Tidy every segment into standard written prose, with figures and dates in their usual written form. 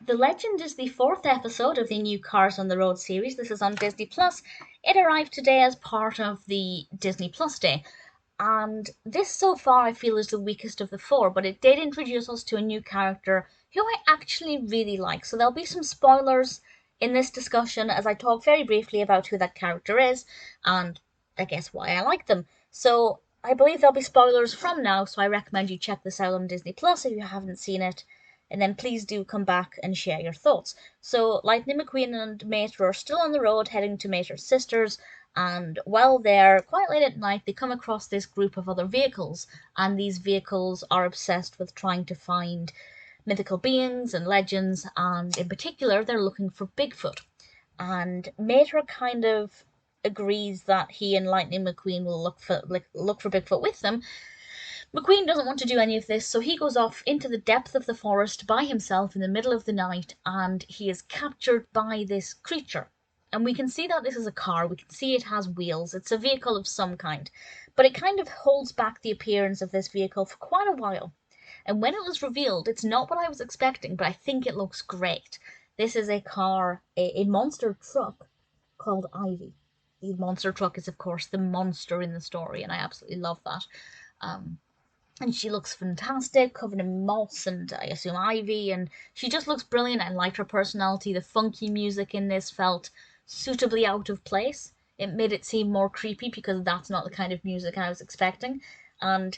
The Legend is the fourth episode of the new Cars on the Road series. This is on Disney Plus. It arrived today as part of the Disney Plus Day. And this so far I feel is the weakest of the four, but it did introduce us to a new character who I actually really like. So there'll be some spoilers in this discussion as I talk very briefly about who that character is and I guess why I like them. So I believe there'll be spoilers from now, so I recommend you check this out on Disney Plus if you haven't seen it. And then please do come back and share your thoughts. So Lightning McQueen and Mater are still on the road heading to Mater's sisters, and while they're quite late at night, they come across this group of other vehicles, and these vehicles are obsessed with trying to find mythical beings and legends, and in particular, they're looking for Bigfoot. And Mater kind of agrees that he and Lightning McQueen will look for Bigfoot with them. McQueen doesn't want to do any of this, so he goes off into the depth of the forest by himself in the middle of the night, and he is captured by this creature. And we can see that this is a car, we can see it has wheels, it's a vehicle of some kind, but it kind of holds back the appearance of this vehicle for quite a while. And when it was revealed, it's not what I was expecting, but I think it looks great. This is a car, a monster truck called Ivy. The monster truck is, of course, the monster in the story, and I absolutely love that. Um, and she looks fantastic, covered in moss and I assume ivy, and she just looks brilliant. I liked her personality. The funky music in this felt suitably out of place. It made it seem more creepy because that's not the kind of music I was expecting. And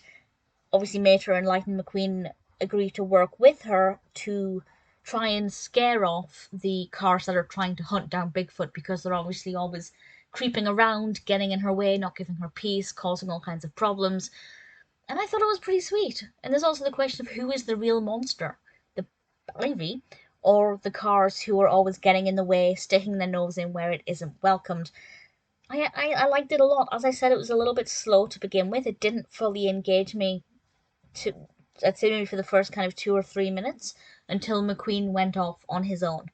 obviously, Mater and Lightning McQueen agree to work with her to try and scare off the cars that are trying to hunt down Bigfoot because they're obviously always creeping around, getting in her way, not giving her peace, causing all kinds of problems. And I thought it was pretty sweet. And there's also the question of who is the real monster, the Ivy, or the cars who are always getting in the way, sticking their nose in where it isn't welcomed. I liked it a lot. As I said, it was a little bit slow to begin with. It didn't fully engage me to, I'd say maybe for the first kind of 2 or 3 minutes until McQueen went off on his own.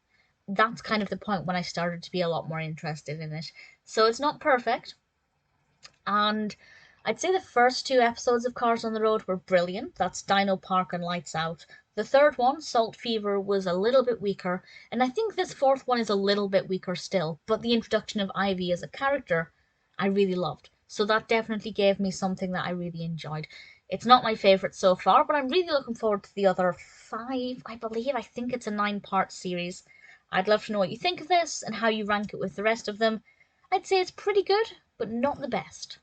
That's kind of the point when I started to be a lot more interested in it. So it's not perfect, and I'd say the first two episodes of Cars on the Road were brilliant. That's Dino Park and Lights Out. The third one, Salt Fever, was a little bit weaker, and I think this fourth one is a little bit weaker still. But the introduction of Ivy as a character, I really loved. So that definitely gave me something that I really enjoyed. It's not my favourite so far, but I'm really looking forward to the other five, I believe. I think it's a 9-part series. I'd love to know what you think of this and how you rank it with the rest of them. I'd say it's pretty good, but not the best.